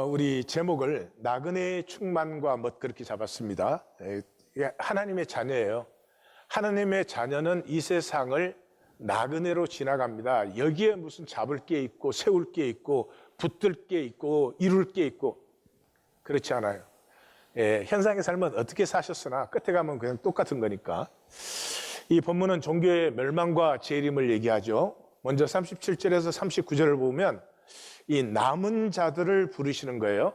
우리 제목을 나그네의 충만과 뭐 그렇게 잡았습니다. 이게 하나님의 자녀예요. 하나님의 자녀는 이 세상을 나그네로 지나갑니다. 여기에 무슨 잡을 게 있고 세울 게 있고 붙들 게 있고 이룰 게 있고 그렇지 않아요. 현상의 삶은 어떻게 사셨으나 끝에 가면 그냥 똑같은 거니까. 이 본문은 종교의 멸망과 재림을 얘기하죠. 먼저 37절에서 39절을 보면 이 남은 자들을 부르시는 거예요.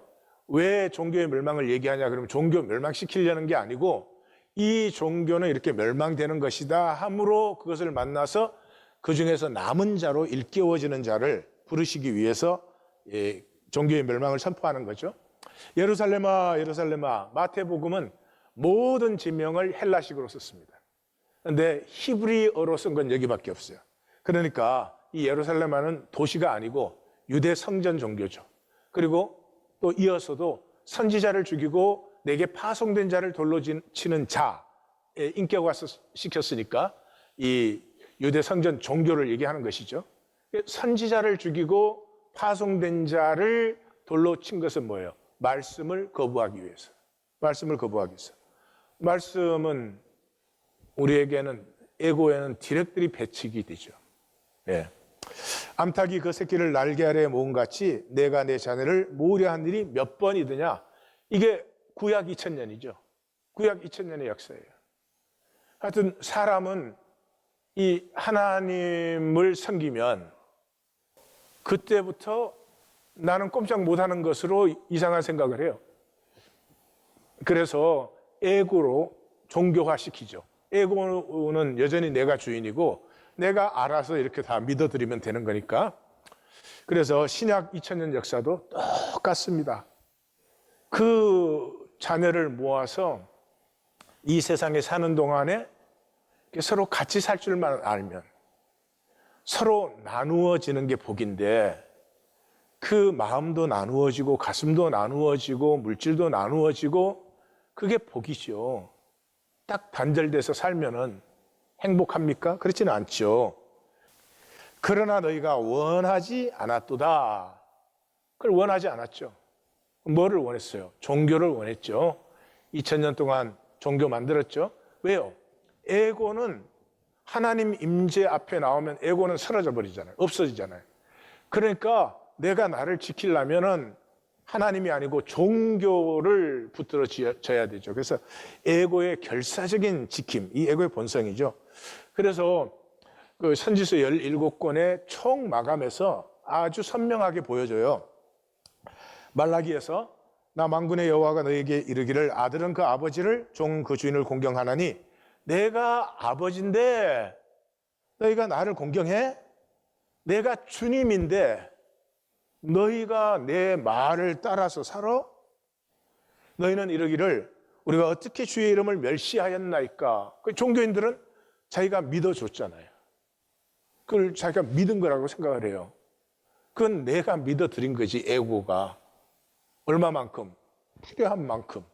왜 종교의 멸망을 얘기하냐 그러면 종교 멸망시키려는 게 아니고 이 종교는 이렇게 멸망되는 것이다 함으로 그것을 만나서 그 중에서 남은 자로 일깨워지는 자를 부르시기 위해서 종교의 멸망을 선포하는 거죠. 예루살렘아 예루살렘아, 마태복음은 모든 지명을 헬라식으로 썼습니다. 그런데 히브리어로 쓴 건 여기밖에 없어요. 그러니까 이 예루살렘은 도시가 아니고 유대 성전 종교죠. 그리고 또 이어서도 선지자를 죽이고 내게 파송된 자를 돌로 치는 자의 인격화 시켰으니까 이 유대 성전 종교를 얘기하는 것이죠. 선지자를 죽이고 파송된 자를 돌로 친 것은 뭐예요? 말씀을 거부하기 위해서. 말씀을 거부하기 위해서. 말씀은 우리에게는 에고에는 디렉트리 배치기 되죠. 예. 암탉이 그 새끼를 날개 아래에 모은 같이 내가 내 자녀를 모으려 한 일이 몇 번이드냐. 이게 구약 2000년이죠. 구약 2000년의 역사예요. 하여튼 사람은 이 하나님을 섬기면 그때부터 나는 꼼짝 못하는 것으로 이상한 생각을 해요. 그래서 에고로 종교화시키죠. 에고는 여전히 내가 주인이고 내가 알아서 이렇게 다 믿어드리면 되는 거니까. 그래서 신약 2000년 역사도 똑같습니다. 그 자녀를 모아서 이 세상에 사는 동안에 서로 같이 살 줄만 알면 서로 나누어지는 게 복인데 그 마음도 나누어지고 가슴도 나누어지고 물질도 나누어지고 그게 복이죠. 딱 단절돼서 살면은 행복합니까? 그렇지는 않죠. 그러나 너희가 원하지 않았도다. 그걸 원하지 않았죠. 뭐를 원했어요? 종교를 원했죠. 2000년 동안 종교 만들었죠. 왜요? 에고는 하나님 임재 앞에 나오면 에고는 사라져 버리잖아요. 없어지잖아요. 그러니까 내가 나를 지키려면은 하나님이 아니고 종교를 붙들어 져야 되죠. 그래서 에고의 결사적인 지킴, 이 에고의 본성이죠. 그래서 그 선지서 17권의 총 마감에서 아주 선명하게 보여줘요. 말라기에서 나 만군의 여호와가 너에게 이르기를 아들은 그 아버지를 종 그 주인을 공경하나니 내가 아버지인데 너희가 나를 공경해? 내가 주님인데 너희가 내 말을 따라서 살아? 너희는 이르기를 우리가 어떻게 주의 이름을 멸시하였나이까? 그 종교인들은 자기가 믿어줬잖아요. 그걸 자기가 믿은 거라고 생각을 해요. 그건 내가 믿어드린 거지. 에고가 얼마만큼? 필요한 만큼.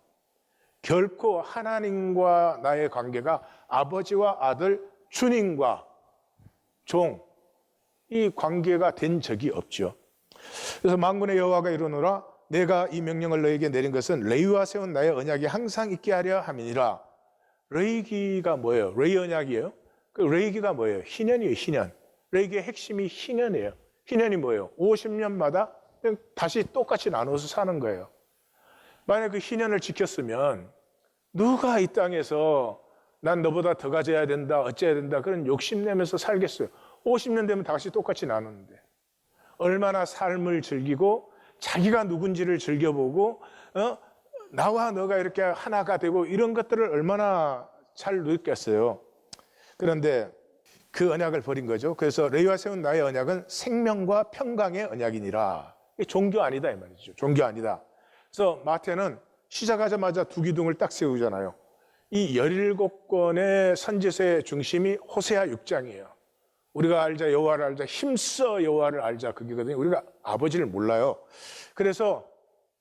결코 하나님과 나의 관계가 아버지와 아들, 주님과 종, 이 관계가 된 적이 없죠. 그래서 만군의 여호와가 이르노라 내가 이 명령을 너에게 내린 것은 레위와 세운 나의 언약이 항상 있게 하려 함이니라. 레위기가 뭐예요? 레위 언약이에요. 그 레위기가 뭐예요? 희년이에요. 희년. 레위기의 핵심이 희년이에요. 희년이 뭐예요? 50년마다 다시 똑같이 나눠서 사는 거예요. 만약 그 희년을 지켰으면 누가 이 땅에서 난 너보다 더 가져야 된다, 어째야 된다 그런 욕심내면서 살겠어요. 50년 되면 다시 똑같이 나누는데 얼마나 삶을 즐기고 자기가 누군지를 즐겨보고 나와 너가 이렇게 하나가 되고 이런 것들을 얼마나 잘 누렸겠어요. 그런데 그 언약을 버린 거죠. 그래서 레위와 세운 나의 언약은 생명과 평강의 언약이니라. 이게 종교 아니다 이 말이죠. 종교 아니다. 그래서 마태는 시작하자마자 두 기둥을 딱 세우잖아요. 이 17권의 선지서의 중심이 호세아 6장이에요. 우리가 알자 여호와를 알자 힘써 여호와를 알자 그게거든요. 우리가 아버지를 몰라요. 그래서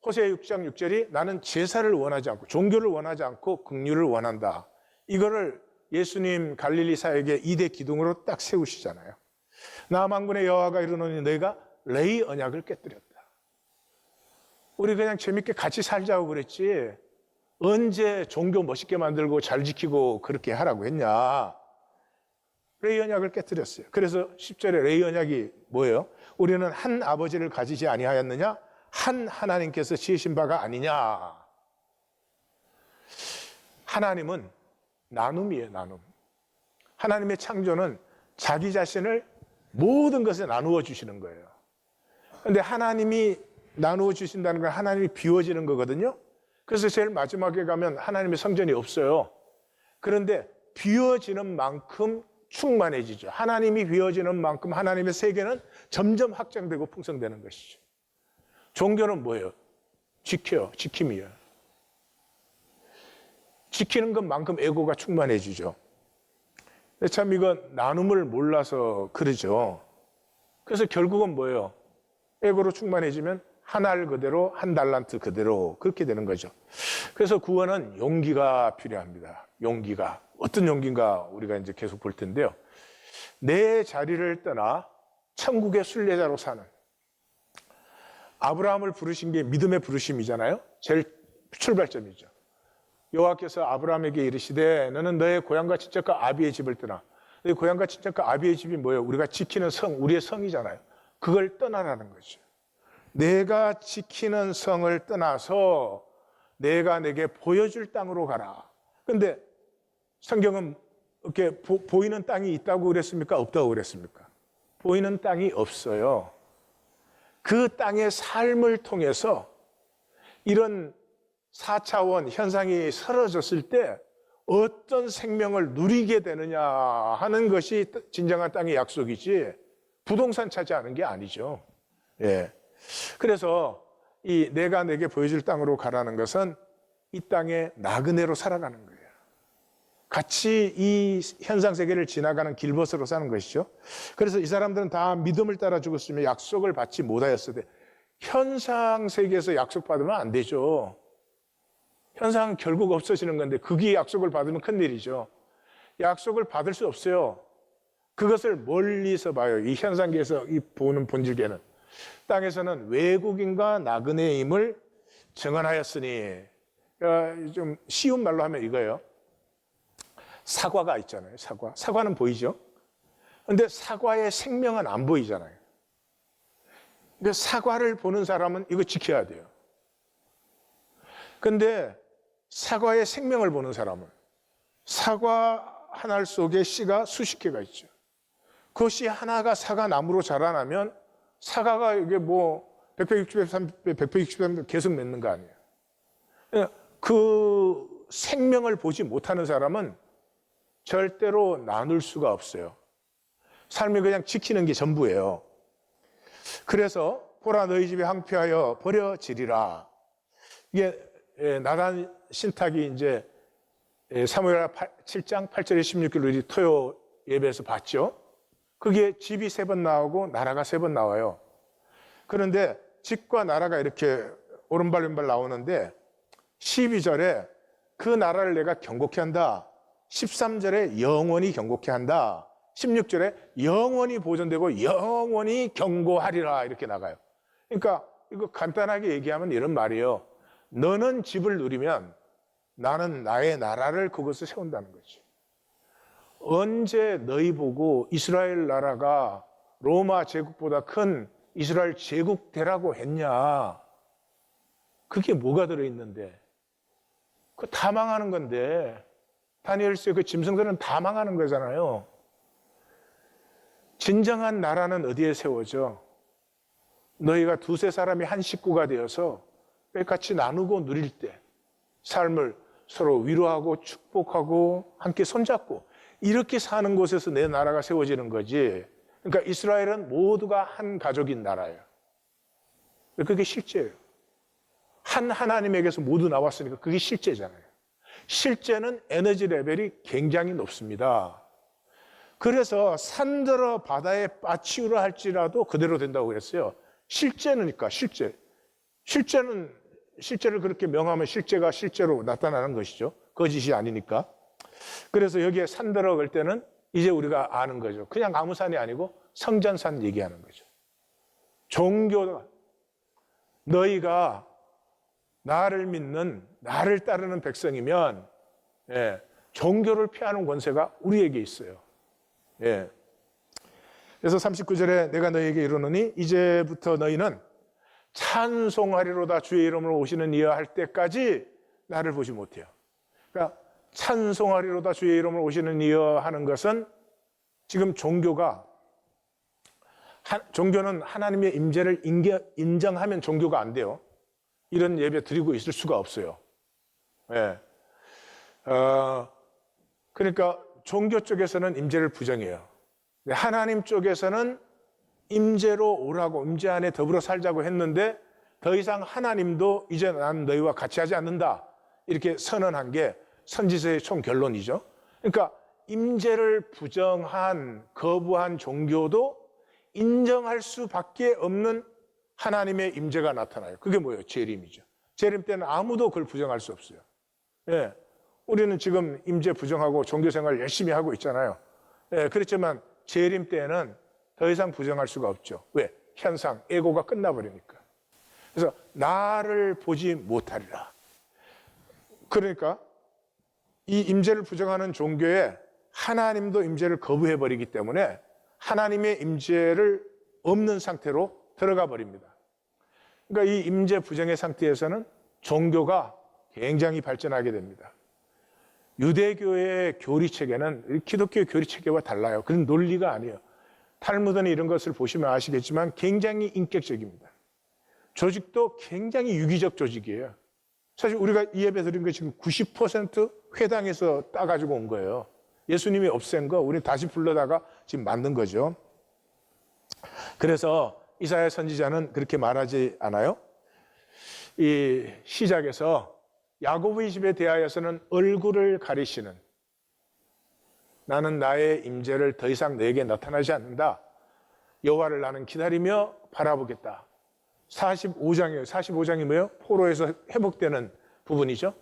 호세아 6장 6절이 나는 제사를 원하지 않고 종교를 원하지 않고 긍휼을 원한다. 이거를 예수님 갈릴리 사역의 2대 기둥으로 딱 세우시잖아요. 나 만군의 여호와가 이르노니 너희가 레위 언약을 깨뜨렸다. 우리 그냥 재밌게 같이 살자고 그랬지 언제 종교 멋있게 만들고 잘 지키고 그렇게 하라고 했냐. 레위 언약을 깨뜨렸어요. 그래서 10절에 레위 언약이 뭐예요? 우리는 한 아버지를 가지지 아니하였느냐? 한 하나님께서 지으신 바가 아니냐. 하나님은 나눔이에요. 나눔. 하나님의 창조는 자기 자신을 모든 것에 나누어 주시는 거예요. 그런데 하나님이 나누어 주신다는 건 하나님이 비워지는 거거든요. 그래서 제일 마지막에 가면 하나님의 성전이 없어요. 그런데 비워지는 만큼 충만해지죠. 하나님이 비워지는 만큼 하나님의 세계는 점점 확장되고 풍성되는 것이죠. 종교는 뭐예요? 지켜요. 지킴이에요. 지키는 것만큼 에고가 충만해지죠. 참 이건 나눔을 몰라서 그러죠. 그래서 결국은 뭐예요? 에고로 충만해지면 한 알 그대로 한 달란트 그대로 그렇게 되는 거죠. 그래서 구원은 용기가 필요합니다. 용기가. 어떤 용기인가 우리가 이제 계속 볼 텐데요. 내 자리를 떠나 천국의 순례자로 사는. 아브라함을 부르신 게 믿음의 부르심이잖아요. 제일 출발점이죠. 여호와께서 아브라함에게 이르시되 너는 너의 고향과 친척과 아비의 집을 떠나. 너의 고향과 친척과 아비의 집이 뭐예요? 우리가 지키는 성, 우리의 성이잖아요. 그걸 떠나라는 거죠. 내가 지키는 성을 떠나서 내가 내게 보여줄 땅으로 가라. 근데 성경은 이렇게 보이는 땅이 있다고 그랬습니까? 없다고 그랬습니까? 보이는 땅이 없어요. 그 땅의 삶을 통해서 이런 4차원 현상이 사라졌을 때 어떤 생명을 누리게 되느냐 하는 것이 진정한 땅의 약속이지 부동산 차지하는 게 아니죠. 예. 그래서 이 내가 내게 보여줄 땅으로 가라는 것은 이 땅에 나그네로 살아가는 거예요. 같이 이 현상 세계를 지나가는 길벗으로 사는 것이죠. 그래서 이 사람들은 다 믿음을 따라 죽었으며 약속을 받지 못하였으되 현상 세계에서 약속받으면 안 되죠. 현상은 결국 없어지는 건데 그게 약속을 받으면 큰일이죠. 약속을 받을 수 없어요. 그것을 멀리서 봐요. 이 현상계에서 이 보는 본질계는. 땅에서는 외국인과 나그네임을 증언하였으니, 좀 쉬운 말로 하면 이거예요. 사과가 있잖아요. 사과. 사과는 보이죠? 그런데 사과의 생명은 안 보이잖아요. 그러니까 사과를 보는 사람은 이거 지켜야 돼요. 그런데 사과의 생명을 보는 사람은 사과 한 알 속에 씨가 수십 개가 있죠. 그 씨 하나가 사과 나무로 자라나면 사과가 이게 뭐 160배, 300배, 160배 계속 맺는 거 아니에요. 그 생명을 보지 못하는 사람은 절대로 나눌 수가 없어요. 삶이 그냥 지키는 게 전부예요. 그래서 보라 너희 집이 황폐하여 버려지리라. 이게 나단 신탁이 이제 사무엘 7장 8절에 16절로 우리 토요 예배에서 봤죠. 그게 집이 3번 나오고 나라가 3번 나와요. 그런데 집과 나라가 이렇게 오른발 왼발 나오는데 12절에 그 나라를 내가 경고케 한다. 13절에 영원히 경고케 한다. 16절에 영원히 보존되고 영원히 경고하리라 이렇게 나가요. 그러니까 이거 간단하게 얘기하면 이런 말이에요. 너는 집을 누리면 나는 나의 나라를 그곳에 세운다는 거지. 언제 너희 보고 이스라엘 나라가 로마 제국보다 큰 이스라엘 제국 되라고 했냐? 그게 뭐가 들어있는데? 그거 다 망하는 건데 다니엘서의 그 짐승들은 다 망하는 거잖아요. 진정한 나라는 어디에 세워져? 너희가 두세 사람이 한 식구가 되어서 같이 나누고 누릴 때 삶을 서로 위로하고 축복하고 함께 손잡고 이렇게 사는 곳에서 내 나라가 세워지는 거지. 그러니까 이스라엘은 모두가 한 가족인 나라예요. 그게 실제예요. 한 하나님에게서 모두 나왔으니까 그게 실제잖아요. 실제는 에너지 레벨이 굉장히 높습니다. 그래서 산더러 바다에 빠치우라 할지라도 그대로 된다고 그랬어요. 실제니까 실제. 실제를 그렇게 명하면 실제가 실제로 나타나는 것이죠. 거짓이 아니니까. 그래서 여기에 산 들어갈 때는 이제 우리가 아는 거죠. 그냥 아무 산이 아니고 성전산 얘기하는 거죠. 종교가 너희가 나를 믿는, 나를 따르는 백성이면 종교를 피하는 권세가 우리에게 있어요. 그래서 39절에 내가 너희에게 이르노니 이제부터 너희는 찬송하리로다 주의 이름으로 오시는 이여 할 때까지 나를 보지 못해요. 그러니까 찬송하리로다 주의 이름으로 오시는 이여 하는 것은 지금 종교는 하나님의 임재를 인정하면 종교가 안 돼요. 이런 예배 드리고 있을 수가 없어요. 그러니까 종교 쪽에서는 임재를 부정해요. 하나님 쪽에서는 임재로 오라고, 임재 안에 더불어 살자고 했는데 더 이상 하나님도 이제 난 너희와 같이 하지 않는다 이렇게 선언한 게 선지서의 총 결론이죠. 그러니까 임재를 부정한, 거부한 종교도 인정할 수밖에 없는 하나님의 임재가 나타나요. 그게 뭐예요? 재림이죠. 재림 때는 아무도 그걸 부정할 수 없어요. 우리는 지금 임재 부정하고 종교생활 열심히 하고 있잖아요. 그렇지만 재림 때는 더 이상 부정할 수가 없죠. 왜? 현상, 에고가 끝나버리니까. 그래서 나를 보지 못하리라. 그러니까 이 임재를 부정하는 종교에 하나님도 임재를 거부해버리기 때문에 하나님의 임재를 없는 상태로 들어가 버립니다. 그러니까 이 임재 부정의 상태에서는 종교가 굉장히 발전하게 됩니다. 유대교의 교리체계는 기독교의 교리체계와 달라요. 그런 논리가 아니에요. 탈무드나 이런 것을 보시면 아시겠지만 굉장히 인격적입니다. 조직도 굉장히 유기적 조직이에요. 사실 우리가 이 예배 드린 거 지금 90% 회당에서 따가지고 온 거예요. 예수님이 없앤 거 우리 다시 불러다가 지금 만든 거죠. 그래서 이사야 선지자는 그렇게 말하지 않아요? 이 시작에서 야곱의 집에 대하여서는 얼굴을 가리시는, 나는 나의 임재를 더 이상 너에게 나타나지 않는다. 여호와를 나는 기다리며 바라보겠다. 45장이에요. 45장이 뭐예요? 포로에서 회복되는 부분이죠.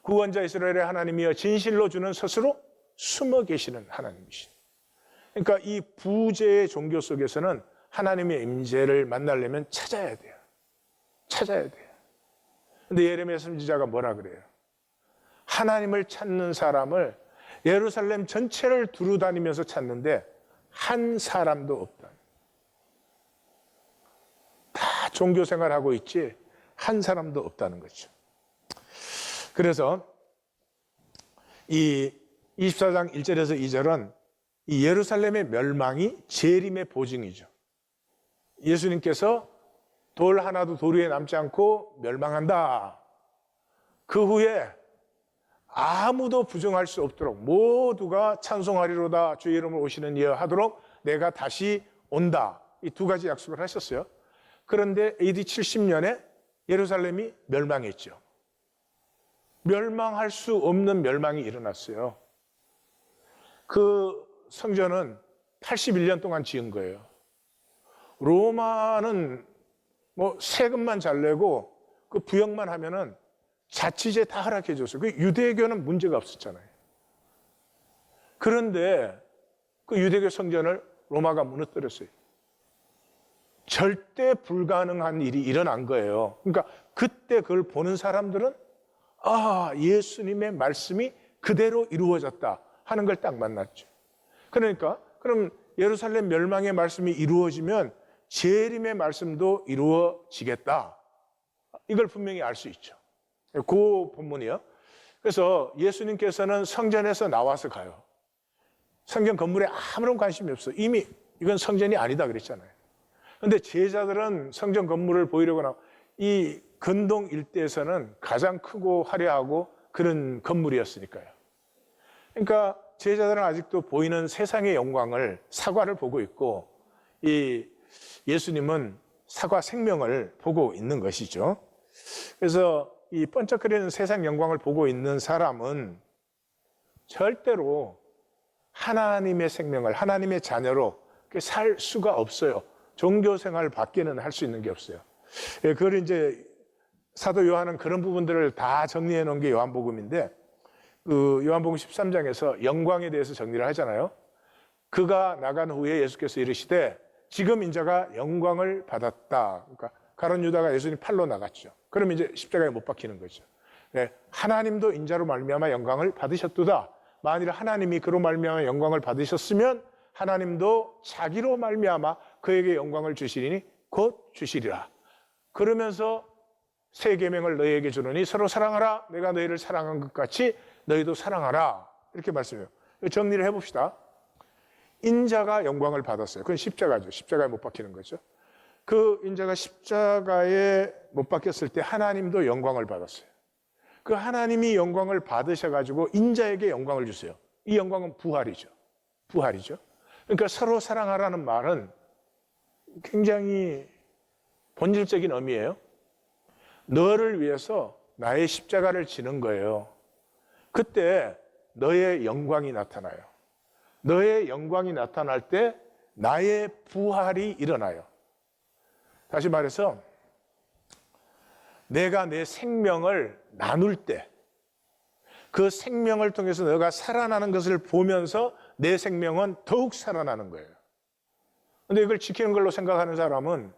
구원자 이스라엘의 하나님이여 진실로 주는 스스로 숨어 계시는 하나님이신. 그러니까 이 부재의 종교 속에서는 하나님의 임재를 만나려면 찾아야 돼요. 찾아야 돼요. 근데 예레미야 선지자가 뭐라 그래요? 하나님을 찾는 사람을 예루살렘 전체를 두루 다니면서 찾는데 한 사람도 없다. 다 종교 생활하고 있지 한 사람도 없다는 거죠. 그래서 이 24장 1절에서 2절은 이 예루살렘의 멸망이 재림의 보증이죠. 예수님께서 돌 하나도 돌 위에 남지 않고 멸망한다. 그 후에 아무도 부정할 수 없도록 모두가 찬송하리로다 주의 이름으로 오시는 이여 하도록 내가 다시 온다. 이 두 가지 약속을 하셨어요. 그런데 AD 70년에 예루살렘이 멸망했죠. 멸망할 수 없는 멸망이 일어났어요. 그 성전은 81년 동안 지은 거예요. 로마는 뭐 세금만 잘 내고 그 부역만 하면은 자치제 다 허락해 줬어요. 그 유대교는 문제가 없었잖아요. 그런데 그 유대교 성전을 로마가 무너뜨렸어요. 절대 불가능한 일이 일어난 거예요. 그러니까 그때 그걸 보는 사람들은 아, 예수님의 말씀이 그대로 이루어졌다 하는 걸 딱 만났죠. 그러니까 그럼 예루살렘 멸망의 말씀이 이루어지면 재림의 말씀도 이루어지겠다. 이걸 분명히 알 수 있죠. 그 본문이요. 그래서 예수님께서는 성전에서 나와서 가요. 성전 건물에 아무런 관심이 없어. 이미 이건 성전이 아니다 그랬잖아요. 그런데 제자들은 성전 건물을 보이려고 나와. 이 근동 일대에서는 가장 크고 화려하고 그런 건물이었으니까요. 그러니까 제자들은 아직도 보이는 세상의 영광을, 사과를 보고 있고 이 예수님은 사과 생명을 보고 있는 것이죠. 그래서 이 번쩍거리는 세상 영광을 보고 있는 사람은 절대로 하나님의 생명을, 하나님의 자녀로 살 수가 없어요. 종교 생활 밖에는 할 수 있는 게 없어요. 그걸 이제 사도 요한은 그런 부분들을 다 정리해 놓은 게 요한복음인데, 그 요한복음 13장에서 영광에 대해서 정리를 하잖아요. 그가 나간 후에 예수께서 이르시되 지금 인자가 영광을 받았다. 그러니까 가룟 유다가 예수님 팔로 나갔죠. 그러면 이제 십자가에 못 박히는 거죠. 네, 하나님도 인자로 말미암아 영광을 받으셨도다. 만일 하나님이 그로 말미암아 영광을 받으셨으면 하나님도 자기로 말미암아 그에게 영광을 주시리니 곧 주시리라. 그러면서 새 계명을 너희에게 주노니 서로 사랑하라. 내가 너희를 사랑한 것 같이 너희도 사랑하라. 이렇게 말씀해요. 정리를 해봅시다. 인자가 영광을 받았어요. 그건 십자가죠. 십자가에 못 박히는 거죠. 그 인자가 십자가에 못 박혔을 때 하나님도 영광을 받았어요. 그 하나님이 영광을 받으셔가지고 인자에게 영광을 주세요. 이 영광은 부활이죠. 부활이죠. 그러니까 서로 사랑하라는 말은 굉장히 본질적인 의미예요. 너를 위해서 나의 십자가를 지는 거예요. 그때 너의 영광이 나타나요. 너의 영광이 나타날 때 나의 부활이 일어나요. 다시 말해서 내가 내 생명을 나눌 때 그 생명을 통해서 너가 살아나는 것을 보면서 내 생명은 더욱 살아나는 거예요. 그런데 이걸 지키는 걸로 생각하는 사람은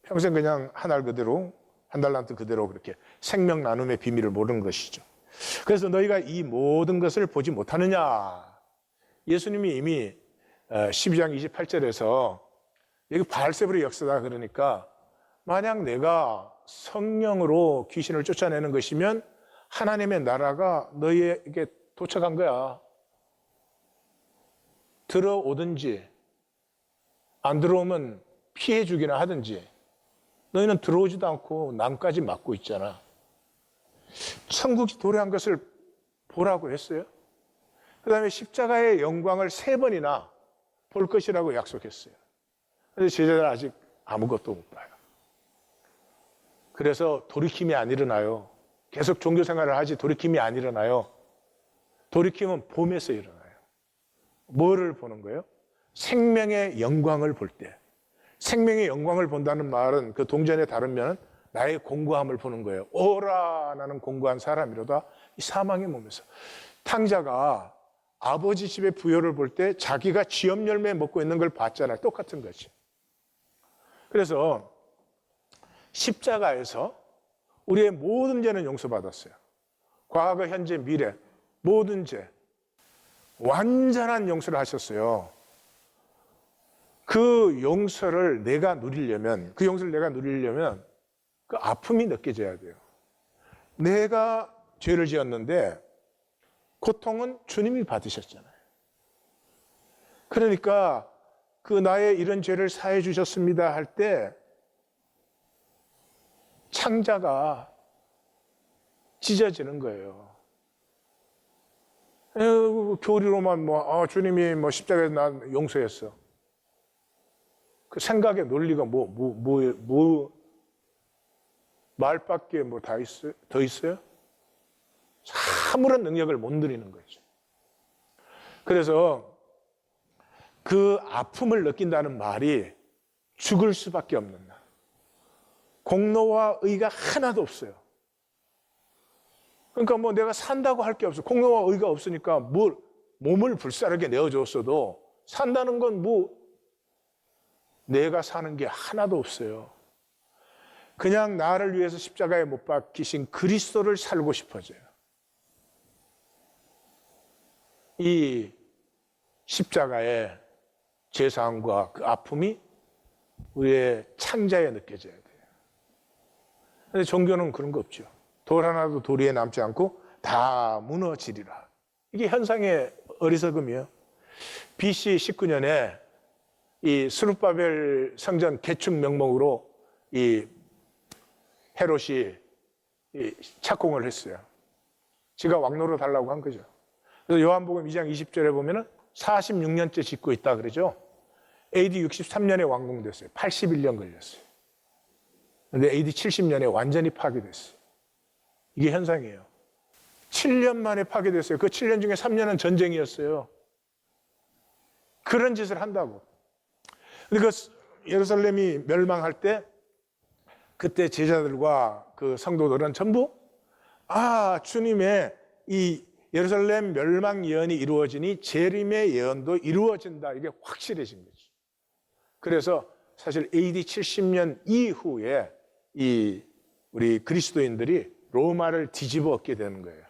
평생 그냥 한 알 그대로, 한 달란트 그대로 그렇게 생명 나눔의 비밀을 모르는 것이죠. 그래서 너희가 이 모든 것을 보지 못하느냐. 예수님이 이미 12장 28절에서 여기 바알세불의 역사다 그러니까 만약 내가 성령으로 귀신을 쫓아내는 것이면 하나님의 나라가 너희에게 도착한 거야. 들어오든지 안 들어오면 피해 주기나 하든지 너희는 들어오지도 않고 남까지 막고 있잖아. 천국이 도래한 것을 보라고 했어요. 그 다음에 십자가의 영광을 3번이나 볼 것이라고 약속했어요. 그런데 제자들 아직 아무것도 못 봐요. 그래서 돌이킴이 안 일어나요. 계속 종교 생활을 하지 돌이킴이 안 일어나요. 돌이킴은 봄에서 일어나요. 뭐를 보는 거예요? 생명의 영광을 볼 때. 생명의 영광을 본다는 말은 그 동전의 다른 면은 나의 공고함을 보는 거예요. 오라 나는 공고한 사람이로다. 이 사망의 몸에서. 탕자가 아버지 집의 부요를 볼 때 자기가 쥐염 열매 먹고 있는 걸 봤잖아요. 똑같은 거지. 그래서 십자가에서 우리의 모든 죄는 용서받았어요. 과거, 현재, 미래 모든 죄 완전한 용서를 하셨어요. 그 용서를 내가 누리려면 그 아픔이 느껴져야 돼요. 내가 죄를 지었는데 고통은 주님이 받으셨잖아요. 그러니까 그 나의 이런 죄를 사해 주셨습니다 할 때 창자가 찢어지는 거예요. 교리로만 주님이 십자가에서 난 용서했어. 그 생각의 논리가 말밖에 더 있어요? 아무런 능력을 못 누리는 거죠. 그래서 그 아픔을 느낀다는 말이 죽을 수밖에 없는 날. 공로와 의가 하나도 없어요. 그러니까 내가 산다고 할 게 없어. 공로와 의가 없으니까 몸을 불사르게 내어줬어도 산다는 건 내가 사는 게 하나도 없어요. 그냥 나를 위해서 십자가에 못 박히신 그리스도를 살고 싶어져요. 이 십자가의 죄사함과 그 아픔이 우리의 창자에 느껴져야 돼요. 그런데 종교는 그런 거 없죠. 돌 하나도 돌 위에 남지 않고 다 무너지리라. 이게 현상의 어리석음이에요. BC 19년에 이 스룹바벨 성전 개축 명목으로 이 헤롯이 착공을 했어요. 지가 왕노로 달라고 한 거죠. 그래서 요한복음 2장 20절에 보면은 46년째 짓고 있다 그러죠. AD 63년에 완공됐어요. 81년 걸렸어요. 그런데 AD 70년에 완전히 파괴됐어요. 이게 현상이에요. 7년 만에 파괴됐어요. 그 7년 중에 3년은 전쟁이었어요. 그런 짓을 한다고. 그러니까 예루살렘이 멸망할 때 그때 제자들과 그 성도들은 전부 주님의 이 예루살렘 멸망 예언이 이루어지니 재림의 예언도 이루어진다. 이게 확실해진 거죠. 그래서 사실 AD 70년 이후에 우리 그리스도인들이 로마를 뒤집어 엎게 되는 거예요.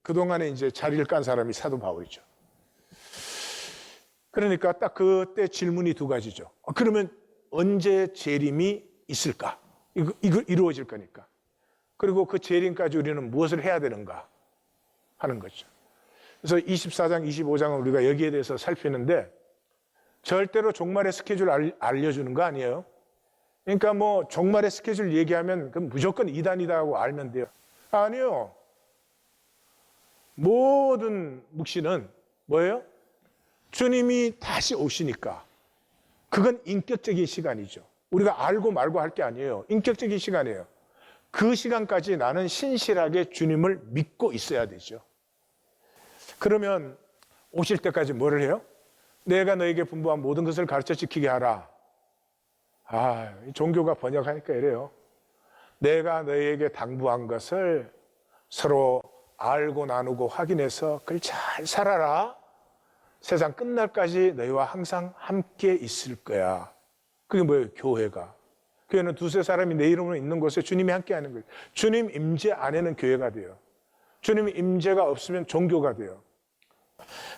그동안에 이제 자리를 깐 사람이 사도 바울이죠. 그러니까 딱 그때 질문이 두 가지죠. 그러면 언제 재림이 있을까? 이거 이루어질 거니까. 그리고 그 재림까지 우리는 무엇을 해야 되는가 하는 거죠. 그래서 24장, 25장은 우리가 여기에 대해서 살피는데 절대로 종말의 스케줄 알려주는 거 아니에요. 그러니까 뭐 종말의 스케줄 얘기하면 그럼 무조건 이단이다 하고 알면 돼요. 아니요. 모든 묵시는 뭐예요? 주님이 다시 오시니까 그건 인격적인 시간이죠. 우리가 알고 말고 할 게 아니에요. 인격적인 시간이에요. 그 시간까지 나는 신실하게 주님을 믿고 있어야 되죠. 그러면 오실 때까지 뭐를 해요? 내가 너에게 분부한 모든 것을 가르쳐 지키게 하라. 종교가 번역하니까 이래요. 내가 너에게 당부한 것을 서로 알고 나누고 확인해서 그걸 잘 살아라. 세상 끝날까지 너희와 항상 함께 있을 거야. 그게 뭐예요? 교회가. 교회는 두세 사람이 내 이름으로 있는 곳에 주님이 함께 하는 거예요. 주님 임재 안에는 교회가 돼요. 주님 임재가 없으면 종교가 돼요.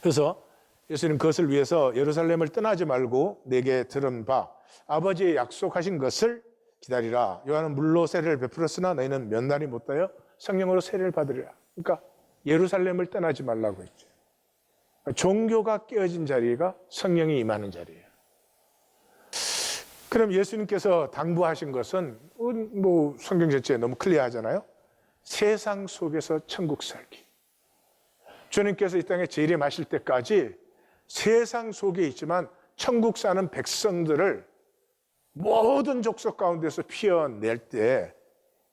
그래서 예수님 그것을 위해서 예루살렘을 떠나지 말고 내게 들은 바 아버지의 약속하신 것을 기다리라. 요한은 물로 세례를 베풀었으나 너희는 몇 날이 못하여 성령으로 세례를 받으리라. 그러니까 예루살렘을 떠나지 말라고 했죠. 종교가 깨어진 자리가 성령이 임하는 자리예요. 그럼 예수님께서 당부하신 것은 뭐 성경 전체에 너무 클리어하잖아요. 세상 속에서 천국 살기. 주님께서 이 땅에 재림하실 때까지 세상 속에 있지만 천국 사는 백성들을 모든 족속 가운데서 피어낼 때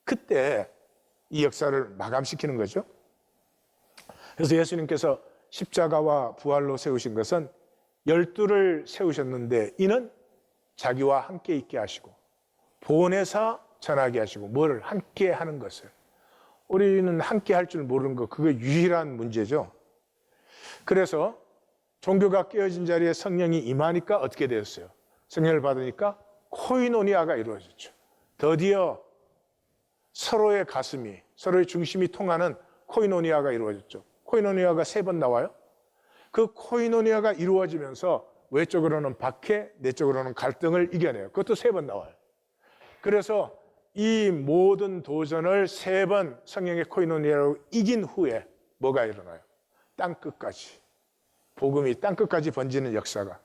그때 이 역사를 마감시키는 거죠. 그래서 예수님께서 십자가와 부활로 세우신 것은 12를 세우셨는데 이는 자기와 함께 있게 하시고 보내사 전하게 하시고 뭐를 함께 하는 것을 우리는 함께 할 줄 모르는 거 그게 유일한 문제죠. 그래서 종교가 깨어진 자리에 성령이 임하니까 어떻게 되었어요? 성령을 받으니까 코이노니아가 이루어졌죠. 드디어 서로의 가슴이 서로의 중심이 통하는 코이노니아가 이루어졌죠. 코이노니아가 3번 나와요. 그 코이노니아가 이루어지면서 외적으로는 박해, 내적으로는 갈등을 이겨내요. 그것도 3번 나와요. 그래서 이 모든 도전을 3번 성령의 코이노니아로 이긴 후에 뭐가 일어나요? 땅끝까지. 복음이 땅끝까지 번지는 역사가.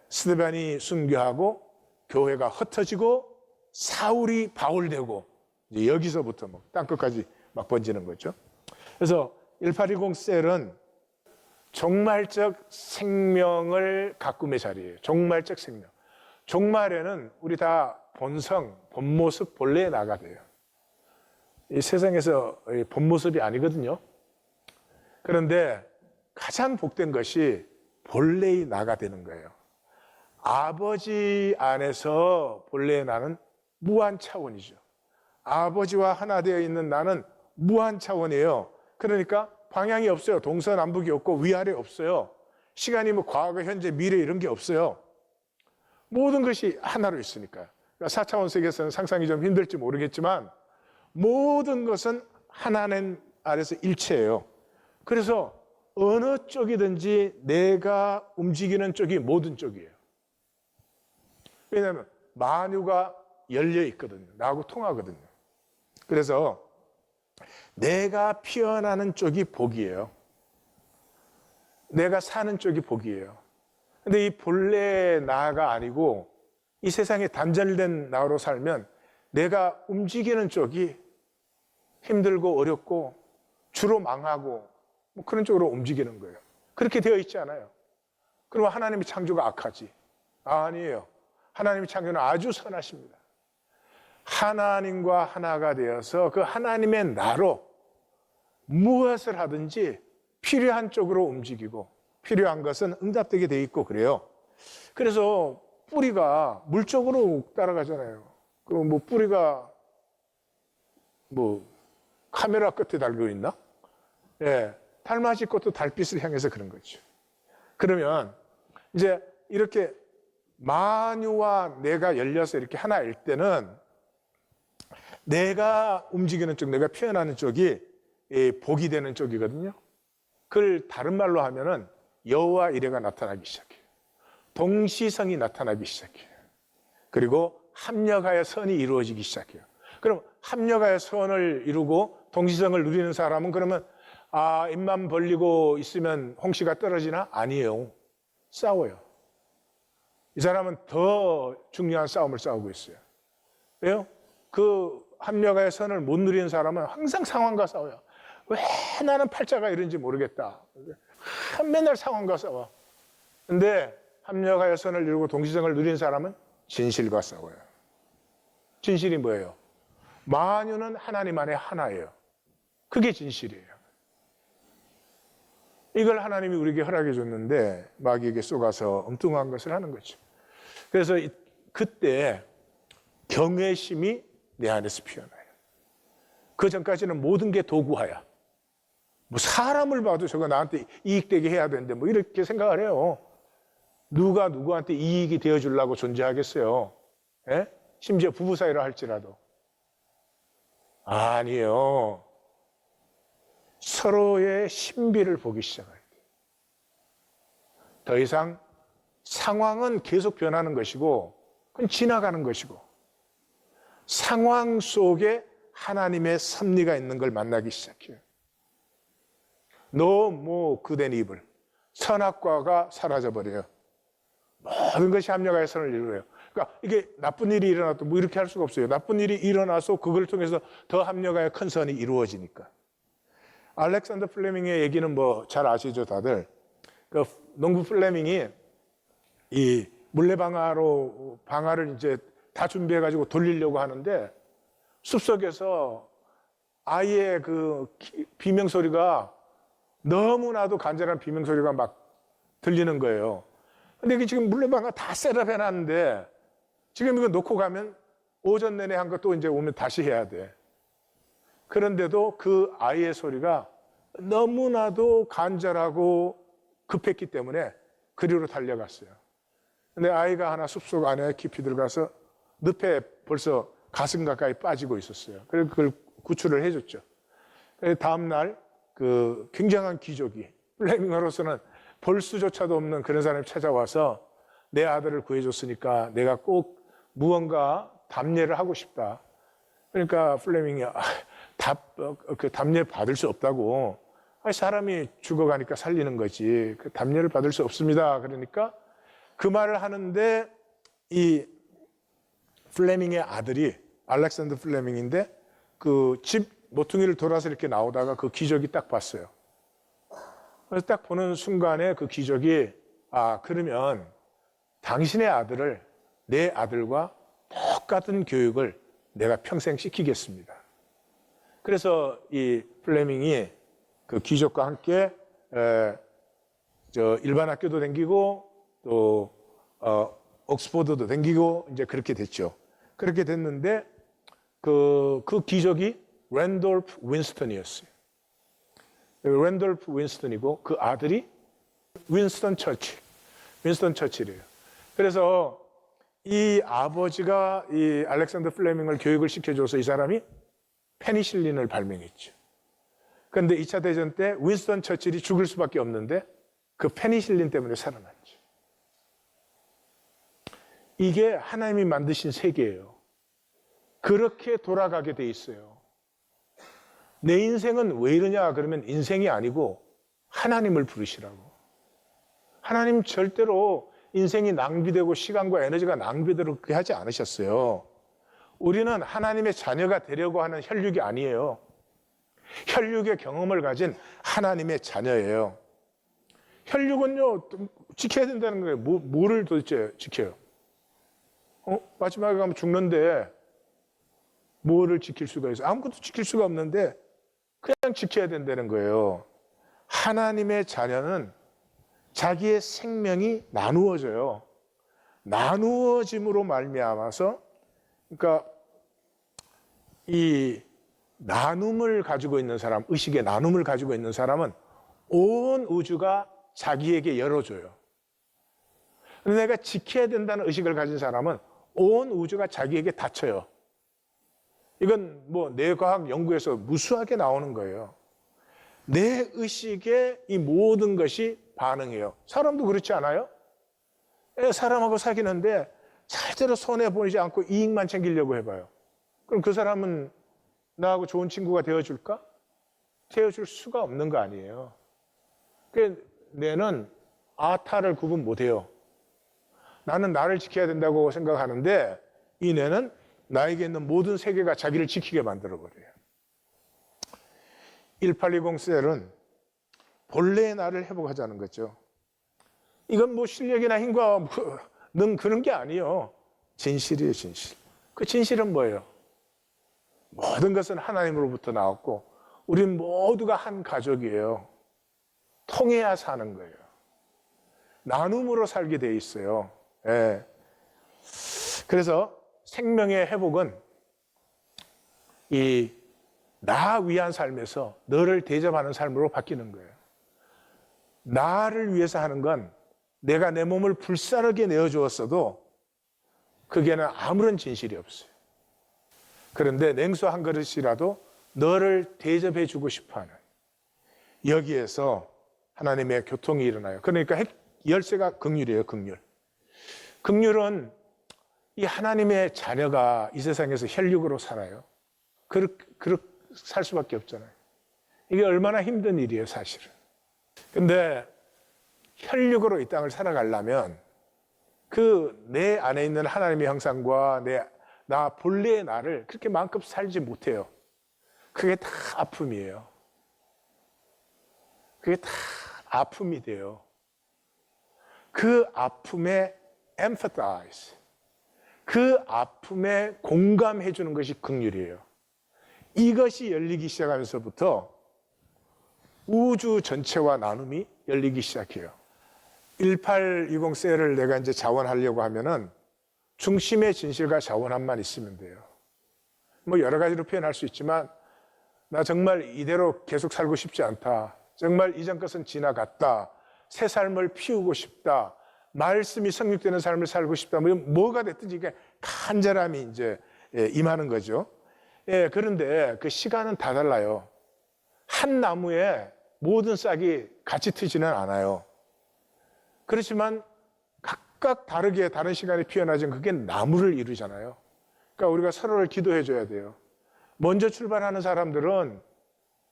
스데반이 순교하고 교회가 흩어지고 사울이 바울되고 이제 여기서부터 뭐 땅끝까지 막 번지는 거죠. 그래서 1810 셀은 종말적 생명을 가꿈의 자리예요. 종말적 생명. 종말에는 우리 다 본성, 본 모습, 본래의 나가 돼요. 이 세상에서 본 모습이 아니거든요. 그런데 가장 복된 것이 본래의 나가 되는 거예요. 아버지 안에서 본래의 나는 무한 차원이죠. 아버지와 하나 되어 있는 나는 무한 차원이에요. 그러니까 방향이 없어요. 동서남북이 없고 위아래 없어요. 시간이 뭐 과거, 현재, 미래 이런 게 없어요. 모든 것이 하나로 있으니까요. 그러니까 4차원 세계에서는 상상이 좀 힘들지 모르겠지만 모든 것은 하나님 아래서 일체예요. 그래서 어느 쪽이든지 내가 움직이는 쪽이 모든 쪽이에요. 왜냐하면 만유가 열려 있거든요. 나하고 통하거든요. 그래서 내가 피어나는 쪽이 복이에요. 내가 사는 쪽이 복이에요. 근데 이 본래 나가 아니고 이 세상에 단절된 나로 살면 내가 움직이는 쪽이 힘들고 어렵고 주로 망하고 뭐 그런 쪽으로 움직이는 거예요. 그렇게 되어 있지 않아요. 그러면 하나님의 창조가 악하지? 아니에요. 하나님의 창조는 아주 선하십니다. 하나님과 하나가 되어서 그 하나님의 나로 무엇을 하든지 필요한 쪽으로 움직이고 필요한 것은 응답되게 돼 있고 그래요. 그래서 뿌리가 물 쪽으로 따라가잖아요. 그럼 뭐 뿌리가 뭐 카메라 끝에 달고 있나? 예, 달맞이 꽃도 달빛을 향해서 그런 거죠. 그러면 이제 이렇게 만유와 내가 열려서 이렇게 하나일 때는 내가 움직이는 쪽, 내가 표현하는 쪽이 복이 되는 쪽이거든요. 그걸 다른 말로 하면은 여호와 이레가 나타나기 시작해요. 동시성이 나타나기 시작해요. 그리고 합력하여 선이 이루어지기 시작해요. 그럼 합력하여 선을 이루고 동시성을 누리는 사람은 그러면 입만 벌리고 있으면 홍시가 떨어지나? 아니에요. 싸워요. 이 사람은 더 중요한 싸움을 싸우고 있어요. 왜요? 그 합력하여 선을 못 누리는 사람은 항상 상황과 싸워요. 왜 나는 팔자가 이런지 모르겠다. 맨날 상황과 싸워. 근데 합력하여 선을 이루고 동시성을 누리는 사람은 진실과 싸워요. 진실이 뭐예요? 만유는 하나님 안에 하나예요. 그게 진실이에요. 이걸 하나님이 우리에게 허락해 줬는데 마귀에게 쏘가서 엉뚱한 것을 하는 거죠. 그래서 그때 경외심이 내 안에서 피어나요. 그 전까지는 모든 게 도구화야. 뭐 사람을 봐도 저거 나한테 이익되게 해야 되는데 뭐 이렇게 생각을 해요. 누가 누구한테 이익이 되어주려고 존재하겠어요? 예? 심지어 부부 사이라 할지라도. 아니에요. 서로의 신비를 보기 시작할 때. 더 이상 상황은 계속 변하는 것이고 그건 지나가는 것이고 상황 속에 하나님의 섭리가 있는 걸 만나기 시작해요. 너 그댄 입을 선악과가 사라져버려요. 모든 것이 합력하여 선을 이루어요. 그러니까 이게 나쁜 일이 일어나도 뭐 이렇게 할 수가 없어요. 나쁜 일이 일어나서 그걸 통해서 더 합력하여 큰 선이 이루어지니까. 알렉산더 플레밍의 얘기는 뭐 잘 아시죠, 다들? 그 농부 플레밍이 이 물레방아로 방아를 이제 다 준비해가지고 돌리려고 하는데 숲속에서 아이의 그 비명 소리가 너무나도 간절한 비명 소리가 막 들리는 거예요. 근데 이게 지금 물레방아 다 셋업해 놨는데 지금 이거 놓고 가면 오전 내내 한 것도 이제 오면 다시 해야 돼. 그런데도 그 아이의 소리가 너무나도 간절하고 급했기 때문에 그리로 달려갔어요. 근데 아이가 하나 숲속 안에 깊이 들어가서 늪에 벌써 가슴 가까이 빠지고 있었어요. 그래서 그걸 구출을 해줬죠. 다음날 그 굉장한 기적이 플레밍으로서는 볼 수조차도 없는 그런 사람이 찾아와서 내 아들을 구해줬으니까 내가 꼭 무언가 답례를 하고 싶다. 그러니까 플레밍이 그 답례 받을 수 없다고. 사람이 죽어가니까 살리는 거지. 그 답례를 받을 수 없습니다. 그러니까 그 말을 하는데 이 플레밍의 아들이 알렉산더 플레밍인데 그 집 모퉁이를 돌아서 이렇게 나오다가 그 기적이 딱 봤어요. 그래서 딱 보는 순간에 그 기적이 그러면 당신의 아들을 내 아들과 똑같은 교육을 내가 평생 시키겠습니다. 그래서 이 플레밍이 그 귀족과 함께 일반 학교도 다니고 또 옥스포드도 다니고 이제 그렇게 됐죠. 그렇게 됐는데 그 귀족이 랜돌프 윈스턴이었어요. 랜돌프 윈스턴이고 그 아들이 윈스턴 처칠이에요. 그래서 이 아버지가 이 알렉산더 플레밍을 교육을 시켜줘서 이 사람이 페니실린을 발명했죠. 그런데 2차 대전 때 윈스턴 처칠이 죽을 수밖에 없는데 그 페니실린 때문에 살아났죠. 이게 하나님이 만드신 세계예요. 그렇게 돌아가게 돼 있어요. 내 인생은 왜 이러냐 그러면 인생이 아니고 하나님을 부르시라고. 하나님 절대로 인생이 낭비되고 시간과 에너지가 낭비되도록 그렇게 하지 않으셨어요. 우리는 하나님의 자녀가 되려고 하는 혈육이 아니에요. 혈육의 경험을 가진 하나님의 자녀예요. 혈육은요 지켜야 된다는 거예요. 뭐를 도대체 지켜요? 마지막에 가면 죽는데 뭐를 지킬 수가 있어요? 아무것도 지킬 수가 없는데 그냥 지켜야 된다는 거예요. 하나님의 자녀는 자기의 생명이 나누어져요. 나누어짐으로 말미암아서 그러니까 이 나눔을 가지고 있는 사람, 의식의 나눔을 가지고 있는 사람은 온 우주가 자기에게 열어줘요. 그런데 내가 지켜야 된다는 의식을 가진 사람은 온 우주가 자기에게 닫혀요. 이건 뭐 뇌과학 연구에서 무수하게 나오는 거예요. 내 의식에 이 모든 것이 반응해요. 사람도 그렇지 않아요? 사람하고 사귀는데 절대로 손해보지 않고 이익만 챙기려고 해봐요. 그럼 그 사람은 나하고 좋은 친구가 되어줄까? 되어줄 수가 없는 거 아니에요. 그 뇌는 아타를 구분 못해요. 나는 나를 지켜야 된다고 생각하는데 이 뇌는 나에게 있는 모든 세계가 자기를 지키게 만들어버려요. 1820 셀은 본래의 나를 회복하자는 거죠. 이건 뭐 실력이나 힘과 능 그런 게 아니에요. 진실이에요, 진실. 그 진실은 뭐예요? 모든 것은 하나님으로부터 나왔고 우린 모두가 한 가족이에요. 통해야 사는 거예요. 나눔으로 살게 돼 있어요. 예. 그래서 생명의 회복은 이 나 위한 삶에서 너를 대접하는 삶으로 바뀌는 거예요. 나를 위해서 하는 건 내가 내 몸을 불사르게 내어주었어도 그게는 아무런 진실이 없어요. 그런데 냉수 한 그릇이라도 너를 대접해 주고 싶어하는 여기에서 하나님의 교통이 일어나요. 그러니까 열쇠가 긍휼이에요. 긍휼. 긍휼은 이 하나님의 자녀가 이 세상에서 혈육으로 살아요. 그렇게 살 수밖에 없잖아요. 이게 얼마나 힘든 일이에요, 사실은. 근데 혈육으로 이 땅을 살아가려면 그 내 안에 있는 하나님의 형상과 나 본래의 나를 그렇게 마음껏 살지 못해요. 그게 다 아픔이에요. 그게 다 아픔이 돼요. 그 아픔에 empathize, 그 아픔에 공감해 주는 것이 긍휼이에요. 이것이 열리기 시작하면서부터 우주 전체와 나눔이 열리기 시작해요. 1820 셀을 내가 이제 자원하려고 하면은 중심의 진실과 자원함만 있으면 돼요. 뭐 여러 가지로 표현할 수 있지만 나 정말 이대로 계속 살고 싶지 않다. 정말 이전 것은 지나갔다. 새 삶을 피우고 싶다. 말씀이 성육되는 삶을 살고 싶다. 뭐가 됐든지 이게 간절함이 이제 임하는 거죠. 그런데 그 시간은 다 달라요. 한 나무에 모든 싹이 같이 트지는 않아요. 그렇지만 각각 다르게 다른 시간에 피어나진 그게 나무를 이루잖아요. 그러니까 우리가 서로를 기도해 줘야 돼요. 먼저 출발하는 사람들은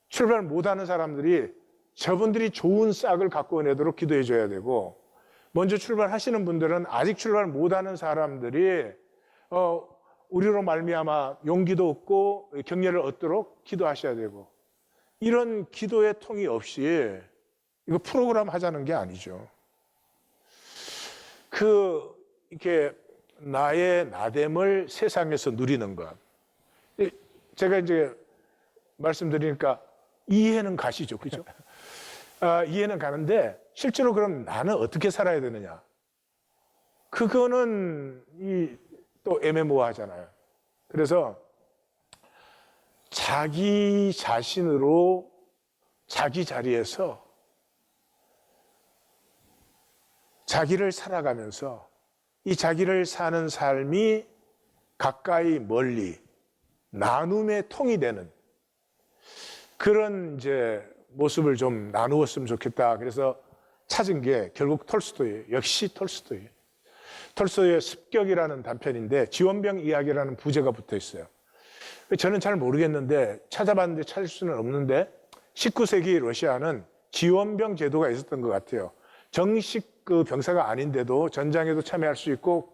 출발 못하는 사람들이 저분들이 좋은 싹을 갖고 내도록 기도해 줘야 되고, 먼저 출발하시는 분들은 아직 출발 못하는 사람들이 우리로 말미암아 용기도 얻고 격려를 얻도록 기도하셔야 되고, 이런 기도의 통이 없이 이거 프로그램 하자는 게 아니죠. 이렇게 나의 나됨을 세상에서 누리는 것. 제가 이제 말씀드리니까 이해는 가시죠, 그죠? 이해는 가는데 실제로 그럼 나는 어떻게 살아야 되느냐? 그거는 또 애매모호하잖아요. 그래서 자기 자신으로 자기 자리에서 자기를 살아가면서 이 자기를 사는 삶이 가까이 멀리 나눔의 통이 되는 그런 이제 모습을 좀 나누었으면 좋겠다. 그래서 찾은 게 결국 톨스토이예요. 역시 톨스토이. 톨스토이의 습격이라는 단편인데 지원병 이야기라는 부제가 붙어 있어요. 저는 잘 모르겠는데 찾아봤는데 찾을 수는 없는데 19세기 러시아는 지원병 제도가 있었던 것 같아요. 정식 그 병사가 아닌데도 전장에도 참여할 수 있고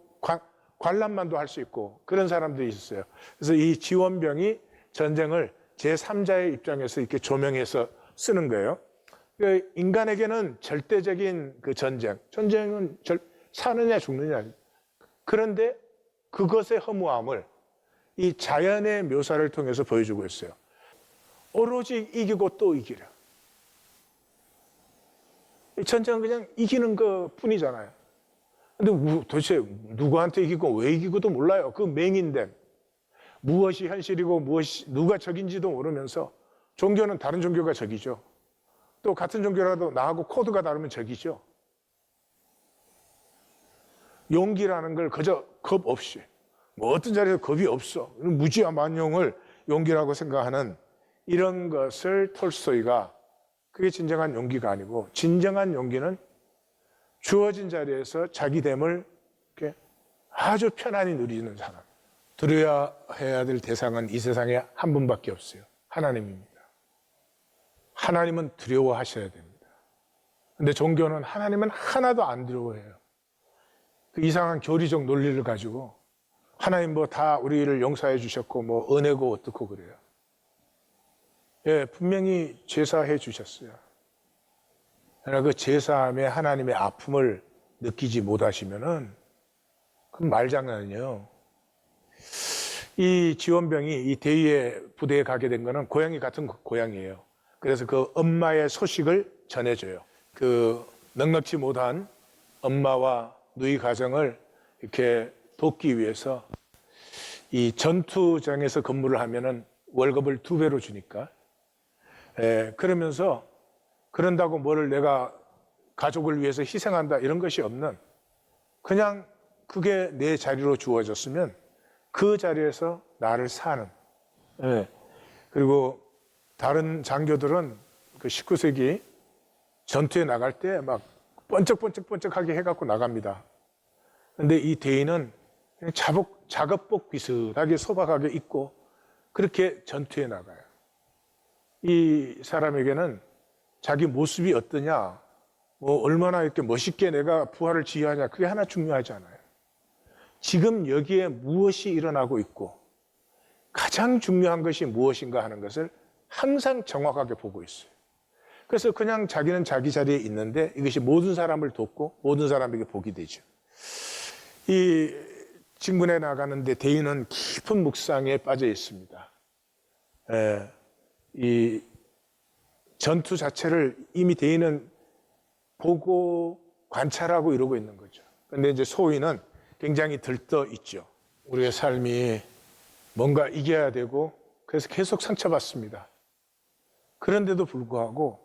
관람만도 할 수 있고 그런 사람들이 있었어요. 그래서 이 지원병이 전쟁을 제3자의 입장에서 이렇게 조명해서 쓰는 거예요. 인간에게는 절대적인 그 전쟁은 사느냐 죽느냐. 그런데 그것의 허무함을 이 자연의 묘사를 통해서 보여주고 있어요. 오로지 이기고 또 이기라. 전쟁은 그냥 이기는 것 뿐이잖아요. 근데 도대체 누구한테 이기고 왜 이기고도 몰라요. 그 맹인됨. 무엇이 현실이고 누가 적인지도 모르면서 종교는 다른 종교가 적이죠. 또 같은 종교라도 나하고 코드가 다르면 적이죠. 용기라는 걸 그저 겁 없이 뭐 어떤 자리에서 겁이 없어 무지와 만용을 용기라고 생각하는 이런 것을 톨스토이가 그게 진정한 용기가 아니고 진정한 용기는 주어진 자리에서 자기 됨을 이렇게 아주 편안히 누리는 사람. 두려워해야 될 대상은 이 세상에 한 분밖에 없어요. 하나님입니다. 하나님은 두려워하셔야 됩니다. 근데 종교는 하나님은 하나도 안 두려워해요. 그 이상한 교리적 논리를 가지고 하나님 뭐 다 우리를 용서해 주셨고 뭐 은혜고 어떻고 그래요. 예, 분명히 제사해 주셨어요. 그러나 그 제사함에 하나님의 아픔을 느끼지 못하시면은 그건 말장난이에요. 이 지원병이 이 대위의 부대에 가게 된 거는 고양이 같은 고양이에요. 그래서 그 엄마의 소식을 전해줘요. 그 넉넉지 못한 엄마와 누이 가정을 이렇게 돕기 위해서 이 전투장에서 근무를 하면은 월급을 2배로 주니까. 그러면서 그런다고 뭐를 내가 가족을 위해서 희생한다 이런 것이 없는 그냥 그게 내 자리로 주어졌으면 그 자리에서 나를 사는. 그리고 다른 장교들은 그 19세기 전투에 나갈 때 막 번쩍번쩍번쩍하게 해갖고 나갑니다. 근데 이 대인은 그냥 작업복 비슷하게 소박하게 입고 그렇게 전투에 나가요. 이 사람에게는 자기 모습이 어떠냐, 뭐 얼마나 이렇게 멋있게 내가 부하를 지휘하냐, 그게 하나 중요하지 않아요. 지금 여기에 무엇이 일어나고 있고 가장 중요한 것이 무엇인가 하는 것을 항상 정확하게 보고 있어요. 그래서 그냥 자기는 자기 자리에 있는데 이것이 모든 사람을 돕고 모든 사람에게 복이 되죠. 이 진군에 나가는데 대인은 깊은 묵상에 빠져 있습니다. 이 전투 자체를 이미 대인은 보고 관찰하고 이러고 있는 거죠. 그런데 이제 소위는 굉장히 들떠 있죠. 우리의 삶이 뭔가 이겨야 되고 그래서 계속 상처받습니다. 그런데도 불구하고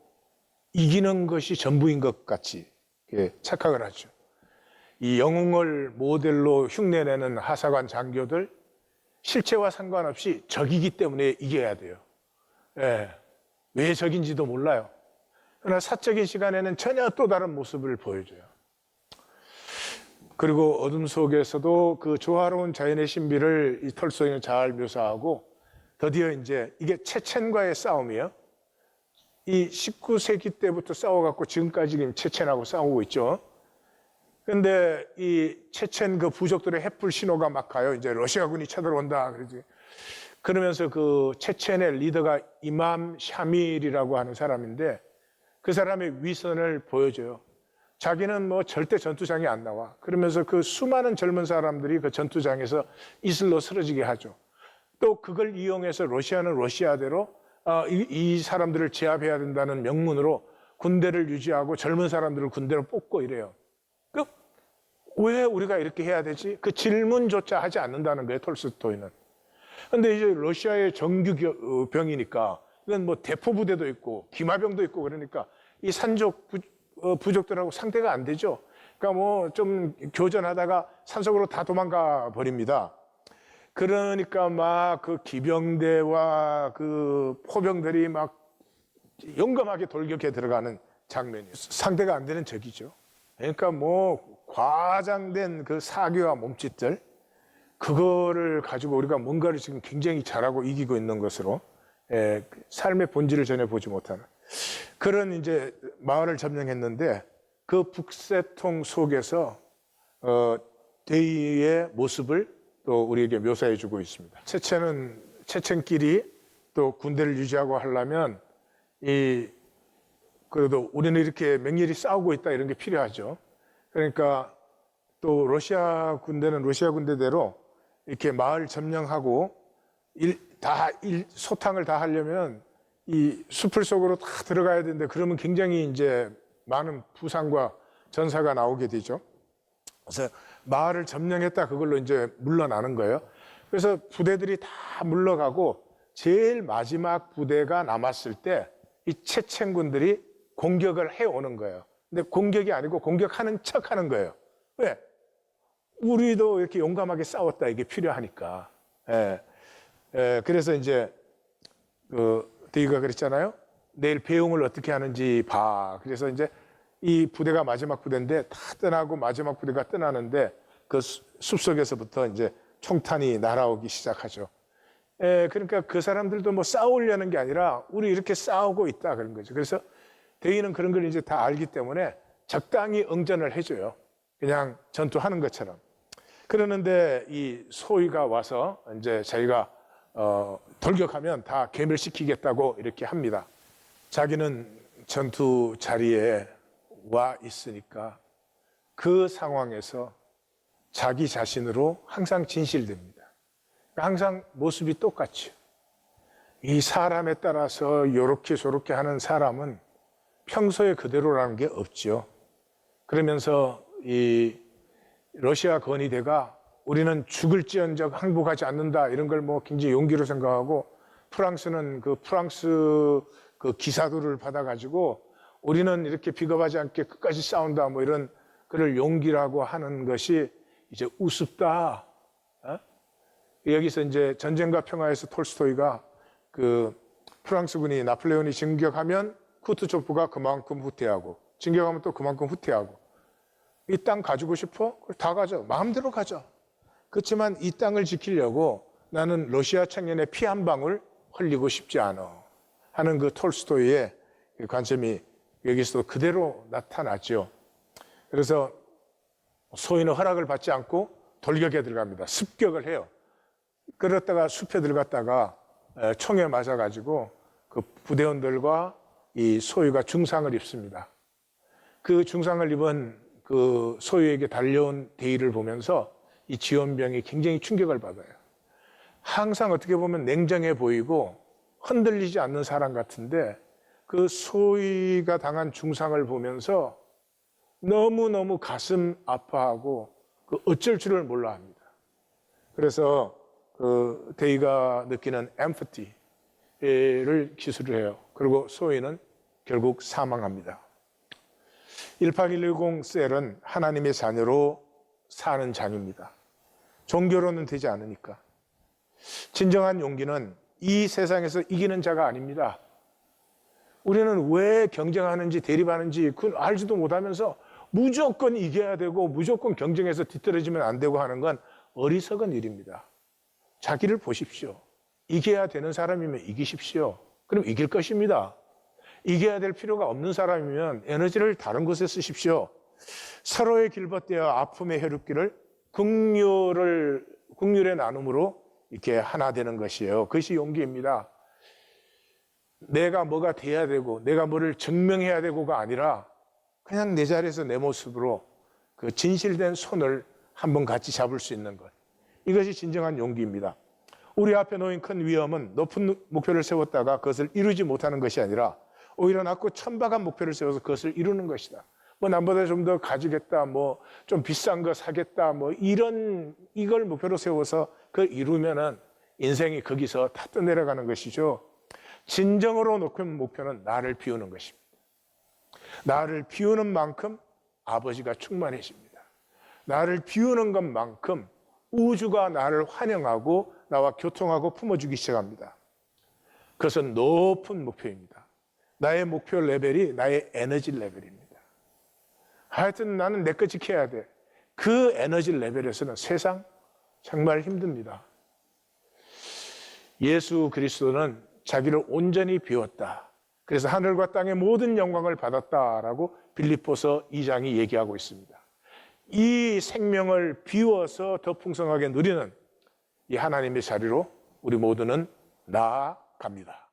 이기는 것이 전부인 것 같이 착각을 하죠. 이 영웅을 모델로 흉내내는 하사관 장교들 실체와 상관없이 적이기 때문에 이겨야 돼요. 왜 적인지도 몰라요. 그러나 사적인 시간에는 전혀 또 다른 모습을 보여줘요. 그리고 어둠 속에서도 그 조화로운 자연의 신비를 이 톨스토이는 잘 묘사하고 드디어 이제 이게 체첸과의 싸움이에요. 이 19세기 때부터 싸워갖고 지금까지 체첸하고 싸우고 있죠. 근데 이 체첸 그 부족들의 횃불 신호가 막 가요. 이제 러시아군이 쳐들어온다. 그러면서 그 체첸의 리더가 이맘 샤밀이라고 하는 사람인데 그 사람의 위선을 보여줘요. 자기는 뭐 절대 전투장에 안 나와. 그러면서 그 수많은 젊은 사람들이 그 전투장에서 이슬로 쓰러지게 하죠. 또 그걸 이용해서 러시아는 러시아대로 이 사람들을 제압해야 된다는 명문으로 군대를 유지하고 젊은 사람들을 군대로 뽑고 이래요. 왜 우리가 이렇게 해야 되지? 그 질문조차 하지 않는다는 거예요, 톨스토이는. 근데 이제 러시아의 정규병이니까 이건 뭐 대포부대도 있고 기마병도 있고 그러니까 이 산족 부족들하고 상대가 안 되죠. 그러니까 뭐 좀 교전하다가 산속으로 다 도망가 버립니다. 그러니까 막 그 기병대와 그 포병들이 막 용감하게 돌격해 들어가는 장면이에요. 상대가 안 되는 적이죠. 그러니까 뭐 과장된 그 사교와 몸짓들 그거를 가지고 우리가 뭔가를 지금 굉장히 잘하고 이기고 있는 것으로 삶의 본질을 전혀 보지 못하는 그런 이제 마을을 점령했는데 그 북새통 속에서 대의의 모습을 또 우리에게 묘사해 주고 있습니다. 체첸은 체첸끼리 또 군대를 유지하고 하려면 그래도 우리는 이렇게 맹렬히 싸우고 있다 이런 게 필요하죠. 그러니까 또 러시아 군대는 러시아 군대대로 이렇게 마을 점령하고 소탕을 다 하려면 이 숲을 속으로 다 들어가야 되는데 그러면 굉장히 이제 많은 부상과 전사가 나오게 되죠. 그래서 마을을 점령했다 그걸로 이제 물러나는 거예요. 그래서 부대들이 다 물러가고 제일 마지막 부대가 남았을 때 이 체첸군들이 공격을 해오는 거예요. 근데 공격이 아니고 공격하는 척 하는 거예요. 왜? 우리도 이렇게 용감하게 싸웠다, 이게 필요하니까. 그래서 이제 데이가 그랬잖아요. 내일 배웅을 어떻게 하는지 봐. 그래서 이제 이 부대가 마지막 부대인데 다 떠나고 마지막 부대가 떠나는데 그 숲속에서부터 이제 총탄이 날아오기 시작하죠. 그러니까 그 사람들도 뭐 싸우려는 게 아니라 우리 이렇게 싸우고 있다 그런 거죠. 그래서 대인은 그런 걸 이제 다 알기 때문에 적당히 응전을 해줘요. 그냥 전투하는 것처럼. 그러는데 이 소위가 와서 이제 자기가 돌격하면 다 괴멸시키겠다고 이렇게 합니다. 자기는 전투 자리에 와 있으니까 그 상황에서 자기 자신으로 항상 진실됩니다. 항상 모습이 똑같죠. 이 사람에 따라서 요렇게 저렇게 하는 사람은 평소에 그대로라는 게 없죠. 그러면서 이 러시아 건의대가 우리는 죽을지언정 항복하지 않는다 이런 걸 뭐 굉장히 용기로 생각하고 프랑스는 그 프랑스 그 기사도를 받아가지고 우리는 이렇게 비겁하지 않게 끝까지 싸운다 뭐 이런 그를 용기라고 하는 것이 이제 우습다. 여기서 이제 전쟁과 평화에서 톨스토이가 그 프랑스군이 나폴레온이 진격하면 쿠투초프가 그만큼 후퇴하고 진격하면 또 그만큼 후퇴하고 이 땅 가지고 싶어? 다 가져. 마음대로 가져. 그렇지만 이 땅을 지키려고 나는 러시아 청년의 피 한 방울 흘리고 싶지 않아 하는 그 톨스토이의 관점이 여기서 그대로 나타났죠. 그래서 소인은 허락을 받지 않고 돌격에 들어갑니다. 습격을 해요. 그러다가 숲에 들어갔다가 총에 맞아가지고 그 부대원들과 이 소유가 중상을 입습니다. 그 중상을 입은 그 소유에게 달려온 대의를 보면서 이 지원병이 굉장히 충격을 받아요. 항상 어떻게 보면 냉정해 보이고 흔들리지 않는 사람 같은데 그 소유가 당한 중상을 보면서 너무너무 가슴 아파하고 그 어쩔 줄을 몰라 합니다. 그래서 그 데이가 느끼는 엠퍼티를 기술을 해요. 그리고 소위는 결국 사망합니다. 18110 셀은 하나님의 자녀로 사는 장입니다. 종교로는 되지 않으니까. 진정한 용기는 이 세상에서 이기는 자가 아닙니다. 우리는 왜 경쟁하는지 대립하는지 그건 알지도 못하면서 무조건 이겨야 되고 무조건 경쟁해서 뒤떨어지면 안 되고 하는 건 어리석은 일입니다. 자기를 보십시오. 이겨야 되는 사람이면 이기십시오. 그럼 이길 것입니다. 이겨야 될 필요가 없는 사람이면 에너지를 다른 곳에 쓰십시오. 서로의 길벗대어 아픔의 혈육기를 긍휼의 나눔으로 이렇게 하나 되는 것이에요. 그것이 용기입니다. 내가 뭐가 돼야 되고 내가 뭐를 증명해야 되고가 아니라 그냥 내 자리에서 내 모습으로 그 진실된 손을 한번 같이 잡을 수 있는 것. 이것이 진정한 용기입니다. 우리 앞에 놓인 큰 위험은 높은 목표를 세웠다가 그것을 이루지 못하는 것이 아니라 오히려 낮고 천박한 목표를 세워서 그것을 이루는 것이다. 뭐 남보다 좀 더 가지겠다, 뭐 좀 비싼 거 사겠다, 뭐 이걸 목표로 세워서 그걸 이루면은 인생이 거기서 다 떠내려가는 것이죠. 진정으로 놓은 목표는 나를 비우는 것입니다. 나를 비우는 만큼 아버지가 충만해집니다. 나를 비우는 것만큼 우주가 나를 환영하고 나와 교통하고 품어주기 시작합니다. 그것은 높은 목표입니다. 나의 목표 레벨이 나의 에너지 레벨입니다. 하여튼 나는 내 것 지켜야 돼. 그 에너지 레벨에서는 세상 정말 힘듭니다. 예수 그리스도는 자기를 온전히 비웠다. 그래서 하늘과 땅의 모든 영광을 받았다라고 빌립보서 2장이 얘기하고 있습니다. 이 생명을 비워서 더 풍성하게 누리는 이 하나님의 자리로 우리 모두는 나아갑니다.